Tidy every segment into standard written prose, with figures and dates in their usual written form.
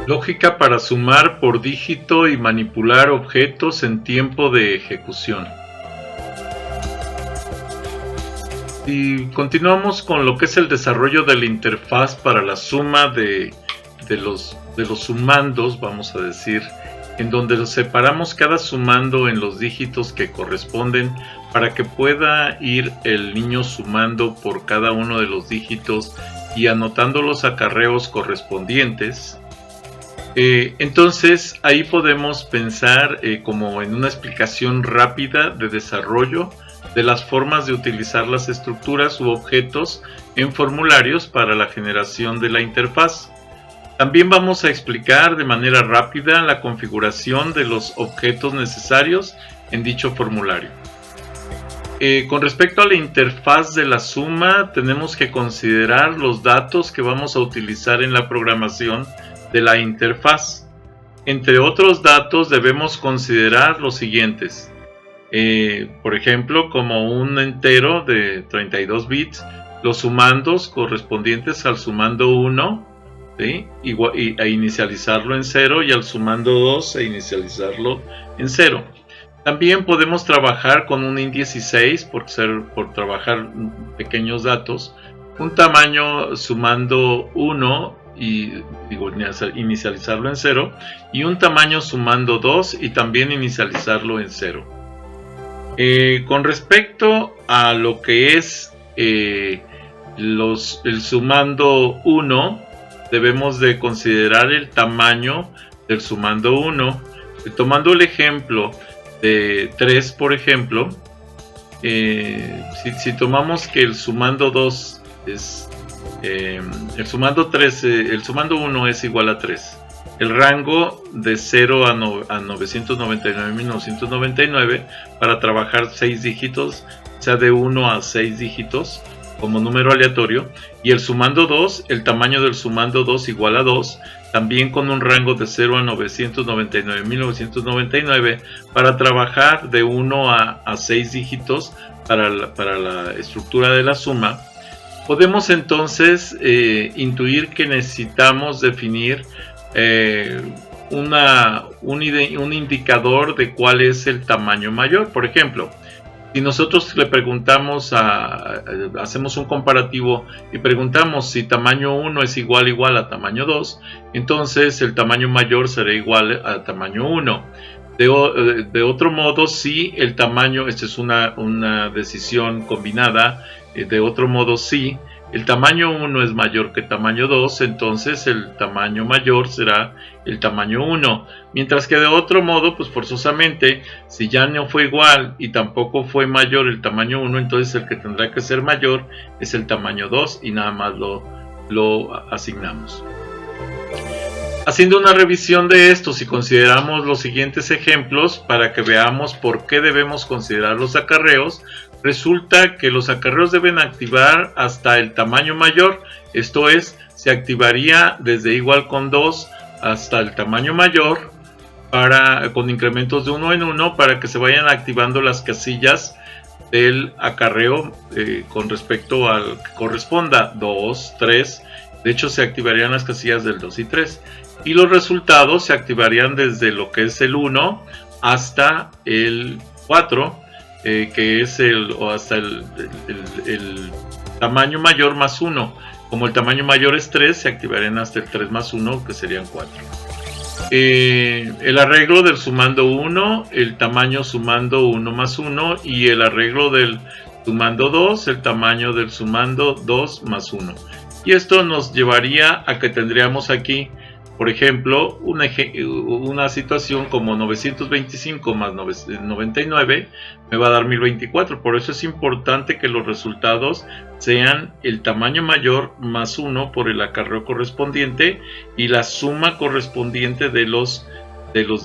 Lógica para sumar por dígito y manipular objetos en tiempo de ejecución. Y continuamos con lo que es el desarrollo de la interfaz para la suma de los sumandos, vamos a decir, en donde los separamos cada sumando en los dígitos que corresponden para que pueda ir el niño sumando por cada uno de los dígitos y anotando los acarreos correspondientes. Entonces ahí podemos pensar como en una explicación rápida de desarrollo de las formas de utilizar las estructuras u objetos en formularios para la generación de la interfaz. También vamos a explicar de manera rápida la configuración de los objetos necesarios en dicho formulario. Con respecto a la interfaz de la suma, tenemos que considerar los datos que vamos a utilizar en la programación de la interfaz. Entre otros datos debemos considerar los siguientes. Por ejemplo, como un entero de 32 bits, los sumandos correspondientes al sumando 1, ¿sí? E inicializarlo en 0, y al sumando 2 e inicializarlo en 0. También podemos trabajar con un int16 por trabajar pequeños datos, un tamaño sumando 1 y inicializarlo en 0, y un tamaño sumando 2 y también inicializarlo en 0. Con respecto a lo que es el sumando 1, debemos de considerar el tamaño del sumando 1. Tomando el ejemplo de 3, por ejemplo, si tomamos que el sumando 2 es el sumando 1 es igual a 3, el rango de 0 a 999.999 para trabajar 6 dígitos, sea de 1 a 6 dígitos como número aleatorio, y el sumando 2, el tamaño del sumando 2 igual a 2, también con un rango de 0 a 999.999 para trabajar de 1 a 6 dígitos para la estructura de la suma. Podemos entonces intuir que necesitamos definir un indicador de cuál es el tamaño mayor. Por ejemplo, si nosotros le preguntamos hacemos un comparativo y preguntamos si tamaño 1 es igual a tamaño 2, entonces el tamaño mayor será igual a tamaño 1. De otro modo, si el tamaño, esta es una decisión combinada, de otro modo, si el tamaño 1 es mayor que tamaño 2, entonces el tamaño mayor será el tamaño 1. Mientras que de otro modo, pues forzosamente, si ya no fue igual y tampoco fue mayor el tamaño 1, entonces el que tendrá que ser mayor es el tamaño 2 y nada más lo asignamos. Haciendo una revisión de esto, si consideramos los siguientes ejemplos para que veamos por qué debemos considerar los acarreos, resulta que los acarreos deben activar hasta el tamaño mayor, esto es, se activaría desde igual con 2 hasta el tamaño mayor con incrementos de 1 en 1 para que se vayan activando las casillas del acarreo con respecto al que corresponda, 2, 3, de hecho se activarían las casillas del 2 y 3. Y los resultados se activarían desde lo que es el 1 hasta el 4, que es hasta el tamaño mayor más 1. Como el tamaño mayor es 3, se activarían hasta el 3 más 1, que serían 4. El arreglo del sumando 1, el tamaño sumando 1 más 1, y el arreglo del sumando 2, el tamaño del sumando 2 más 1. Y esto nos llevaría a que tendríamos aquí, por ejemplo, una situación como 925 más 99 me va a dar 1024. Por eso es importante que los resultados sean el tamaño mayor más 1 por el acarreo correspondiente y la suma correspondiente de los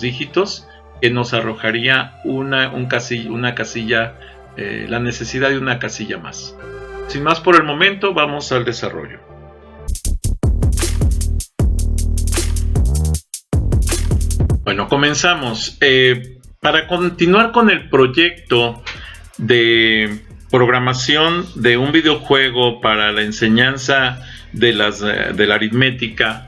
dígitos, que nos arrojaría una casilla, la necesidad de una casilla más. Sin más por el momento, vamos al desarrollo. Bueno, comenzamos. Para continuar con el proyecto de programación de un videojuego para la enseñanza de la aritmética,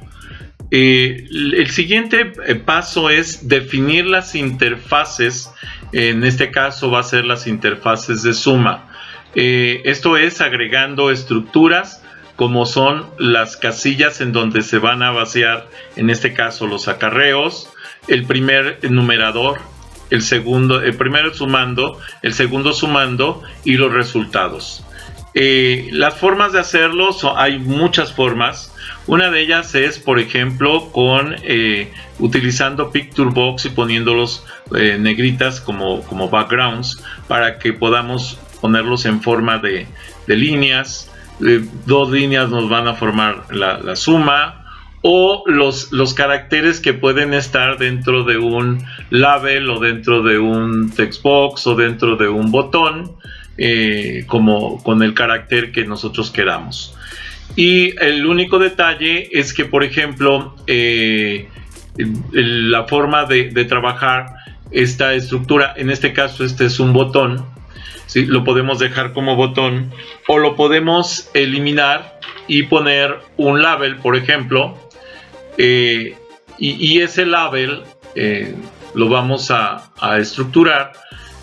El siguiente paso es definir las interfaces. En este caso va a ser las interfaces de suma. Esto es agregando estructuras como son las casillas en donde se van a vaciar, en este caso, los acarreos, el primer numerador, el primero sumando, el segundo sumando y los resultados. Las formas de hacerlo, hay muchas formas. Una de ellas es, por ejemplo, utilizando Picturebox y poniéndolos negritas como backgrounds para que podamos ponerlos en forma de líneas. Dos líneas nos van a formar la suma, o los caracteres que pueden estar dentro de un label o dentro de un textbox o dentro de un botón, como con el carácter que nosotros queramos. Y el único detalle es que, por ejemplo, la forma de trabajar esta estructura, en este caso este es un botón, ¿sí? Lo podemos dejar como botón o lo podemos eliminar y poner un label, por ejemplo, y ese label lo vamos a estructurar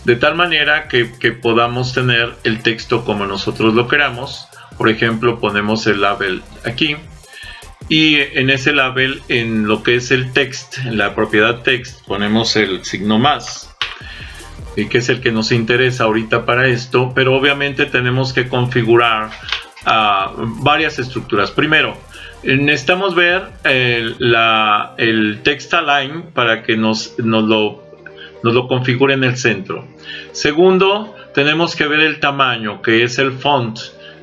de tal manera que podamos tener el texto como nosotros lo queramos. Por ejemplo, ponemos el label aquí y en ese label, en lo que es el text, en la propiedad text, ponemos el signo más, que es el que nos interesa ahorita para esto, pero obviamente tenemos que configurar varias estructuras. Primero, necesitamos ver el text align para que nos lo configure en el centro. Segundo, tenemos que ver el tamaño, que es el font.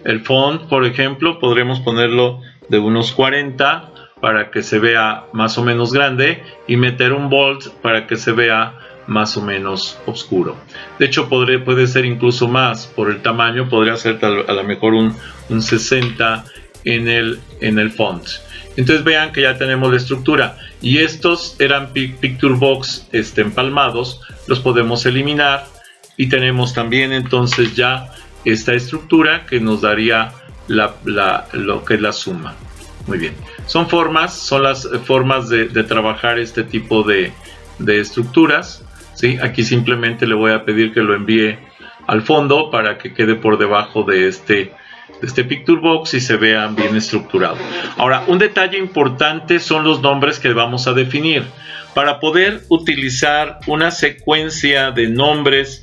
El font, por ejemplo, podremos ponerlo de unos 40 para que se vea más o menos grande y meter un bold para que se vea más o menos oscuro. De hecho, puede ser incluso más por el tamaño, podría ser a lo mejor un 60 en el font. Entonces vean que ya tenemos la estructura y estos eran Picturebox empalmados, los podemos eliminar y tenemos también entonces ya esta estructura que nos daría lo que es la suma. Muy bien, son las formas de trabajar este tipo de estructuras, ¿sí? Aquí simplemente le voy a pedir que lo envíe al fondo para que quede por debajo de este Picturebox y se vea bien estructurado. Ahora, un detalle importante son los nombres que vamos a definir. Para poder utilizar una secuencia de nombres,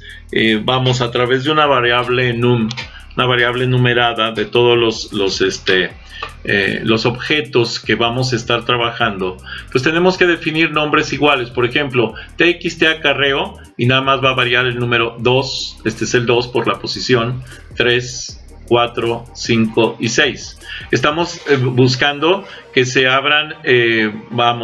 vamos a través de una variable num, una variable numerada de todos los objetos que vamos a estar trabajando, pues tenemos que definir nombres iguales. Por ejemplo, txt acarreo y nada más va a variar el número 2, este es el 2 por la posición, 3, 4, 5 y 6. Estamos buscando que se abran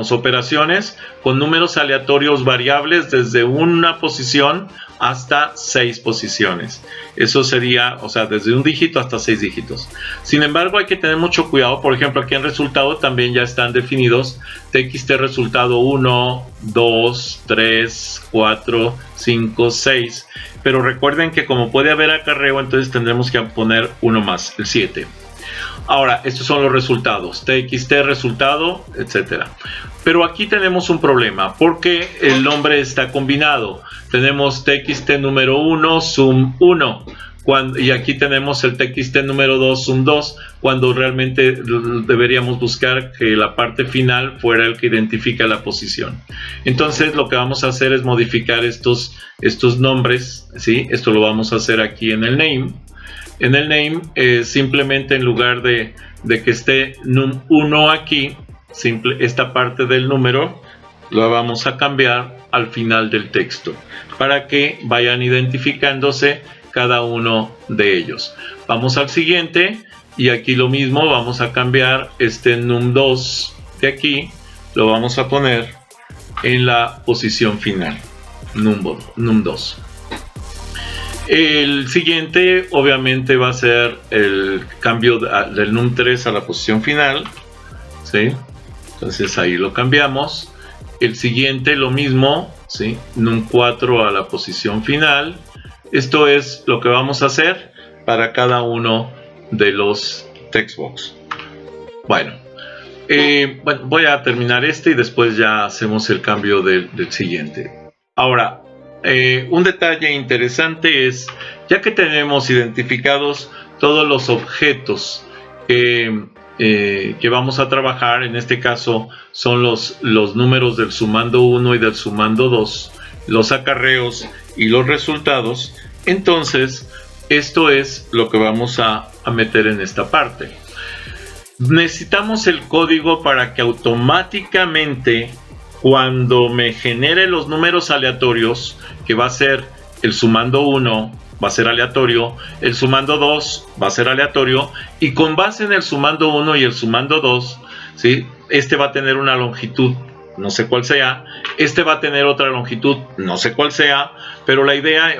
operaciones con números aleatorios variables desde una posición hasta 6 posiciones. Eso sería, o sea, desde un dígito hasta 6 dígitos. Sin embargo, hay que tener mucho cuidado. Por ejemplo, aquí en resultado también ya están definidos txt resultado 1, 2, 3, 4, 5, 6. Pero recuerden que como puede haber acarreo, entonces tendremos que poner uno más, el 7. Ahora, estos son los resultados, txt resultado, etcétera. Pero aquí tenemos un problema porque el nombre está combinado. Tenemos txt número 1, sum 1. Y aquí tenemos el txt número 2, sum 2, cuando realmente deberíamos buscar que la parte final fuera el que identifica la posición. Entonces lo que vamos a hacer es modificar estos nombres, ¿sí? Esto lo vamos a hacer aquí en el name. En el name, simplemente en lugar de que esté num1 aquí, esta parte del número la vamos a cambiar al final del texto para que vayan identificándose cada uno de ellos. Vamos al siguiente y aquí lo mismo, vamos a cambiar este num2 de aquí, lo vamos a poner en la posición final, num2. El siguiente obviamente va a ser el cambio del num3 a la posición final, ¿sí? Entonces ahí lo cambiamos. El siguiente lo mismo, ¿sí? num4 a la posición final. Esto es lo que vamos a hacer para cada uno de los textbox. Bueno, Bueno, voy a terminar este y después ya hacemos el cambio del siguiente. Ahora, un detalle interesante es, ya que tenemos identificados todos los objetos que vamos a trabajar, en este caso son los números del sumando 1 y del sumando 2, los acarreos y los resultados, entonces esto es lo que vamos a meter en esta parte. Necesitamos el código para que automáticamente, cuando me genere los números aleatorios, que va a ser el sumando 1, va a ser aleatorio, el sumando 2 va a ser aleatorio, y con base en el sumando 1 y el sumando 2, ¿sí? Este va a tener una longitud, no sé cuál sea, este va a tener otra longitud, no sé cuál sea, pero la idea,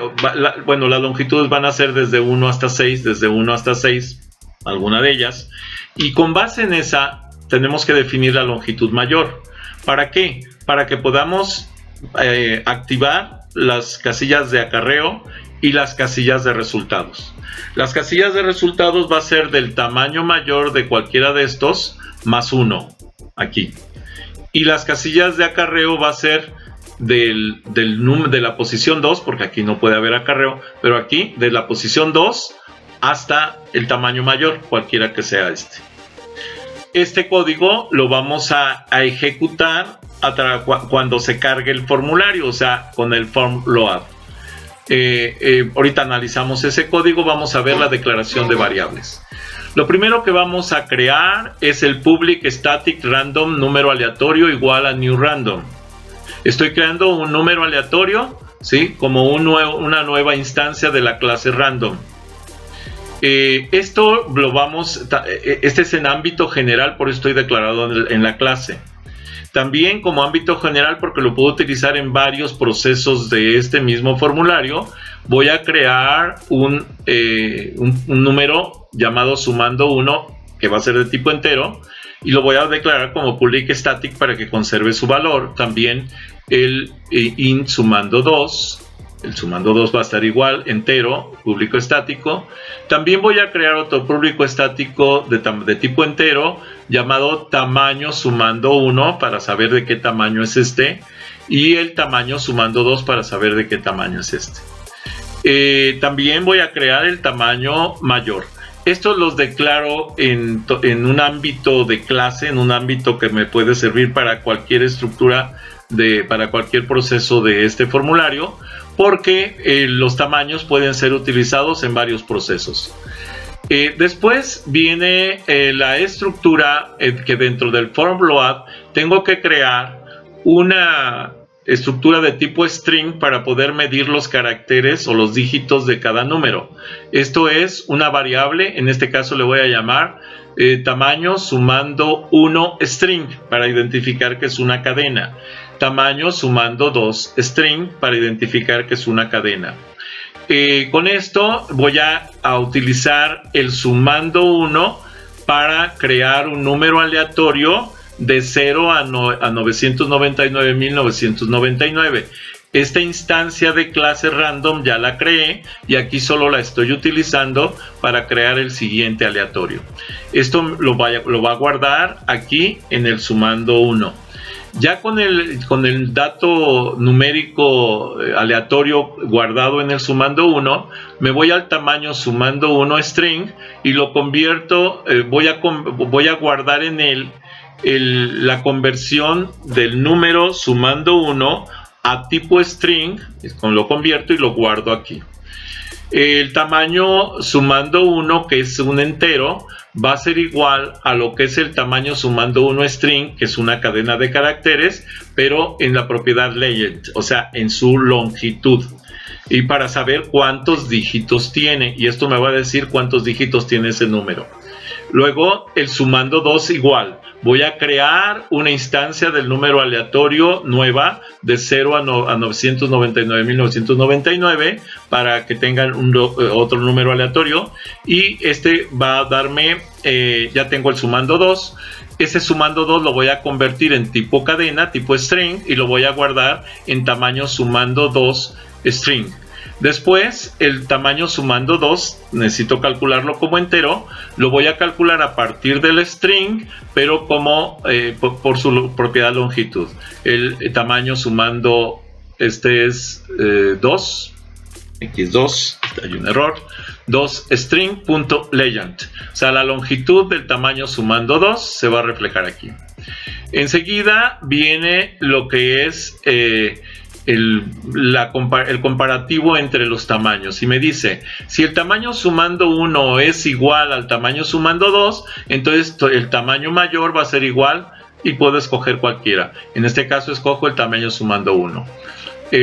bueno, las longitudes van a ser desde 1 hasta 6, desde 1 hasta 6, alguna de ellas, y con base en esa tenemos que definir la longitud mayor. ¿Para qué? Para que podamos activar las casillas de acarreo y las casillas de resultados. Las casillas de resultados va a ser del tamaño mayor de cualquiera de estos más 1 aquí, y las casillas de acarreo va a ser de la posición 2, porque aquí no puede haber acarreo, pero aquí de la posición 2 hasta el tamaño mayor, cualquiera que sea este. Este código lo vamos a ejecutar cuando se cargue el formulario, o sea, con el form load. Ahorita analizamos ese código, vamos a ver la declaración de variables. Lo primero que vamos a crear es el public static random número aleatorio igual a new random. Estoy creando un número aleatorio, ¿sí? Como una nueva instancia de la clase random. Esto este es en ámbito general, por eso estoy declarado en la clase. También como ámbito general, porque lo puedo utilizar en varios procesos de este mismo formulario, voy a crear un número llamado sumando 1, que va a ser de tipo entero, y lo voy a declarar como public static para que conserve su valor. También el int sumando 2. El sumando 2 va a estar igual, entero, público estático. También voy a crear otro público estático de tipo entero llamado tamaño sumando 1 para saber de qué tamaño es este, y el tamaño sumando 2 para saber de qué tamaño es este. También voy a crear el tamaño mayor. Estos los declaro en un ámbito de clase, en un ámbito que me puede servir para cualquier estructura, para cualquier proceso de este formulario, porque los tamaños pueden ser utilizados en varios procesos. Después viene la estructura que dentro del form load tengo que crear una estructura de tipo string para poder medir los caracteres o los dígitos de cada número. Esto es una variable, en este caso le voy a llamar tamaño sumando 1 string para identificar que es una cadena. Tamaño sumando 2 string para identificar que es una cadena. Con esto voy a utilizar el sumando 1 para crear un número aleatorio de 0 a 999.999. Esta instancia de clase random ya la creé y aquí solo la estoy utilizando para crear el siguiente aleatorio. Esto lo va a guardar aquí en el sumando 1. Ya con el dato numérico aleatorio guardado en el sumando 1, me voy al tamaño sumando 1 string y lo convierto, voy a guardar en él la conversión del número sumando 1 a tipo string, lo convierto y lo guardo aquí. El tamaño sumando 1, que es un entero, va a ser igual a lo que es el tamaño sumando 1 string, que es una cadena de caracteres, pero en la propiedad legend, o sea, en su longitud. Y para saber cuántos dígitos tiene, y esto me va a decir cuántos dígitos tiene ese número. Luego, el sumando 2 igual. Voy a crear una instancia del número aleatorio nueva de 0 a 999.999 para que tengan otro número aleatorio. Y este va a darme, ya tengo el sumando 2. Ese sumando 2 lo voy a convertir en tipo cadena, tipo string, y lo voy a guardar en tamaño sumando 2 string. Después, el tamaño sumando 2, necesito calcularlo como entero. Lo voy a calcular a partir del string, pero como por su propiedad longitud. El tamaño sumando, este es 2, x2, hay un error, 2 string.legend. O sea, la longitud del tamaño sumando 2 se va a reflejar aquí. Enseguida viene lo que es el comparativo entre los tamaños, y me dice si el tamaño sumando 1 es igual al tamaño sumando 2, entonces el tamaño mayor va a ser igual y puedo escoger cualquiera. En este caso escojo el tamaño sumando 1.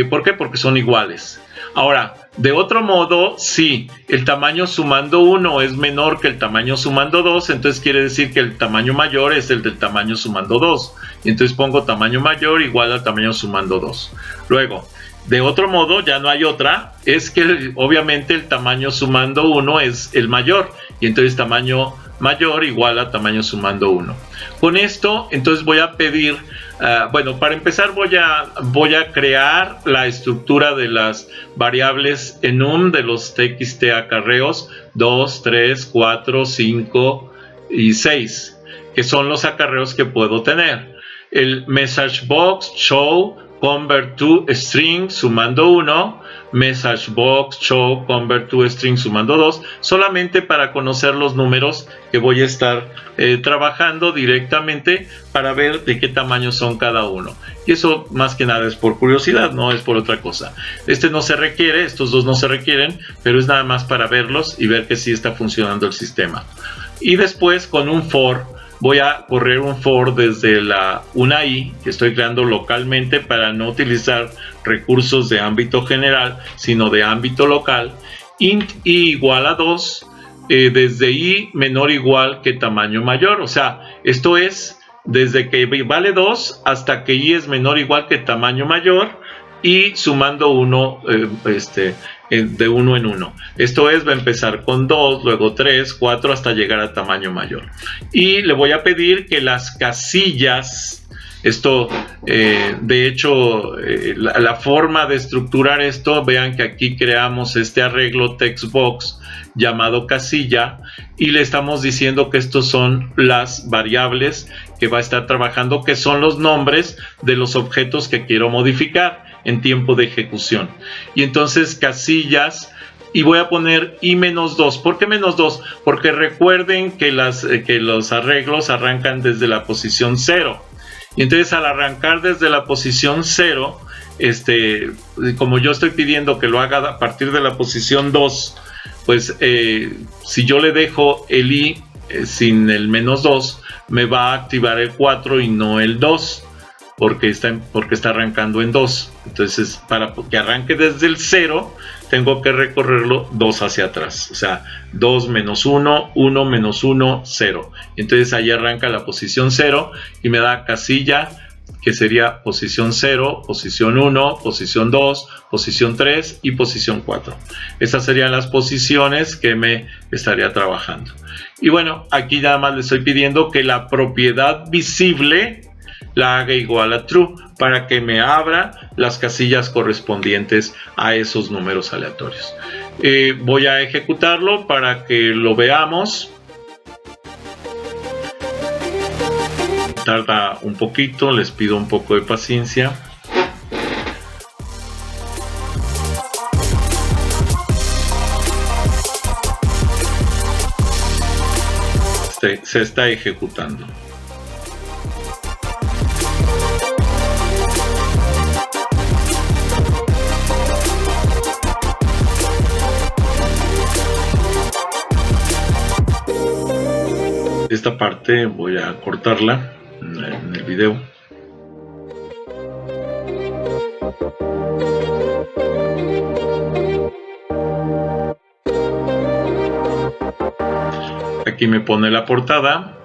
¿Por qué? Porque son iguales. Ahora, de otro modo, si el tamaño sumando 1 es menor que el tamaño sumando 2, entonces quiere decir que el tamaño mayor es el del tamaño sumando 2. Y entonces pongo tamaño mayor igual al tamaño sumando 2. Luego, de otro modo, ya no hay otra, es que obviamente el tamaño sumando 1 es el mayor. Y entonces tamaño mayor igual a tamaño sumando 1. Con esto, entonces voy a pedir... bueno, para empezar voy a crear la estructura de las variables enum de los txt acarreos 2, 3, 4, 5 y 6, que son los acarreos que puedo tener. El message box show convert to string sumando 1, message box show convert to string sumando 2, solamente para conocer los números que voy a estar trabajando directamente para ver de qué tamaño son cada uno. Y eso más que nada es por curiosidad, no es por otra cosa. Este no se requiere, estos dos no se requieren, pero es nada más para verlos y ver que sí está funcionando el sistema. Y después con un for, voy a correr un for desde una i que estoy creando localmente para no utilizar recursos de ámbito general, sino de ámbito local. Int i igual a 2, desde i menor o igual que tamaño mayor. O sea, esto es desde que vale 2 hasta que i es menor o igual que tamaño mayor, y sumando 1 de 1 en 1. Esto es, va a empezar con 2, luego 3, 4 hasta llegar a tamaño mayor. Y le voy a pedir que las casillas, esto de hecho la forma de estructurar esto, vean que aquí creamos este arreglo textbox llamado casilla y le estamos diciendo que estos son las variables que va a estar trabajando, que son los nombres de los objetos que quiero modificar en tiempo de ejecución. Y entonces casillas, y voy a poner i-2. ¿Por qué -2? Porque recuerden que los arreglos arrancan desde la posición 0. Y entonces al arrancar desde la posición 0, como yo estoy pidiendo que lo haga a partir de la posición 2, pues si yo le dejo el i sin el -2, me va a activar el 4 y no el 2. Porque está arrancando en 2. Entonces, para que arranque desde el 0, tengo que recorrerlo 2 hacia atrás. O sea, 2 menos 1, 1 menos 1, 0. Entonces ahí arranca la posición 0 y me da casilla, que sería posición 0, posición 1, posición 2, posición 3 y posición 4. Estas serían las posiciones que me estaría trabajando. Y bueno, aquí nada más le estoy pidiendo que la propiedad visible la haga igual a true para que me abra las casillas correspondientes a esos números aleatorios. Voy a ejecutarlo para que lo veamos. Tarda un poquito, les pido un poco de paciencia. Se está ejecutando. Esta parte voy a cortarla en el video. Aquí me pone la portada.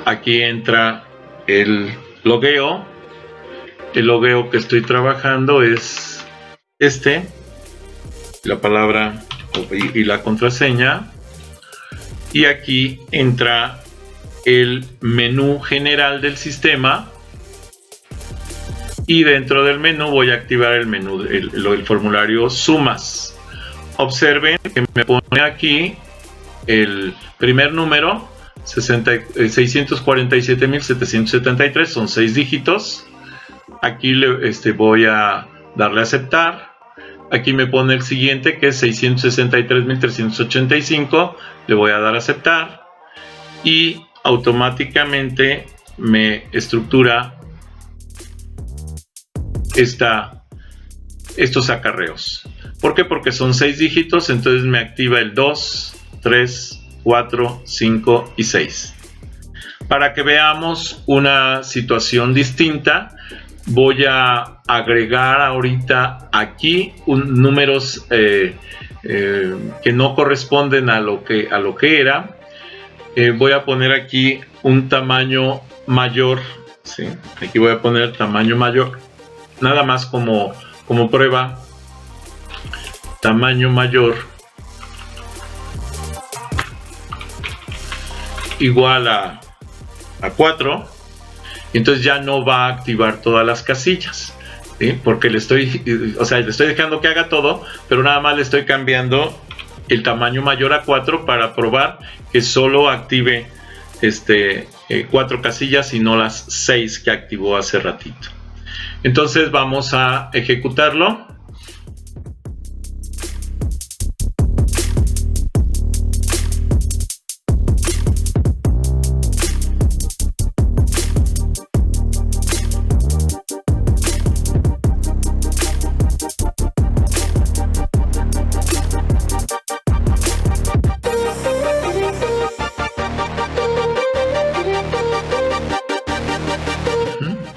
Aquí entra el logueo. El logueo que estoy trabajando es la palabra y la contraseña. Y aquí entra el menú general del sistema. y dentro del menú voy a activar el menú, el formulario sumas. Observen que me pone aquí el primer número, 647.773, son 6 dígitos. Aquí voy a darle a aceptar. Aquí me pone el siguiente, que es 663.385, le voy a dar a aceptar y automáticamente me estructura estos acarreos. ¿Por qué? Porque son 6 dígitos, entonces me activa el 2, 3, 4, 5 y 6. Para que veamos una situación distinta, voy a agregar ahorita aquí números que no corresponden a lo que era. Voy a poner aquí un tamaño mayor, ¿sí? Aquí voy a poner tamaño mayor, nada más como prueba. Tamaño mayor igual a 4. Entonces ya no va a activar todas las casillas, ¿sí? Porque le estoy dejando que haga todo, pero nada más le estoy cambiando el tamaño mayor a 4 para probar que solo active 4 casillas y no las 6 que activó hace ratito. Entonces vamos a ejecutarlo.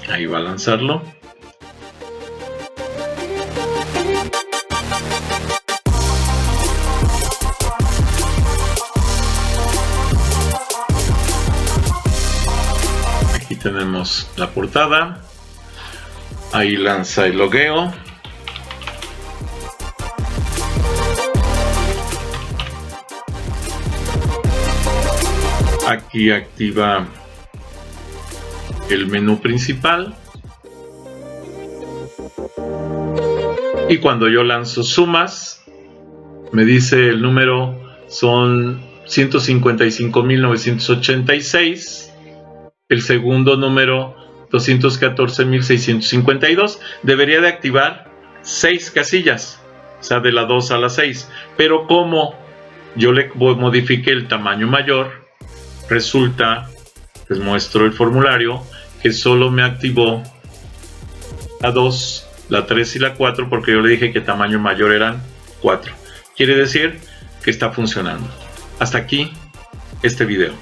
Ahí va a lanzarlo. Aquí tenemos la portada. Ahí lanza el logueo. Aquí activa el menú principal, y cuando yo lanzo sumas me dice el número son 155.986, el segundo número 214.652. Debería de activar 6 casillas, o sea, de la 2 a la 6, pero como yo le modifiqué el tamaño mayor, resulta, les muestro el formulario, que solo me activó la 2, la 3 y la 4, porque yo le dije que tamaño mayor eran 4. Quiere decir que está funcionando. Hasta aquí este video.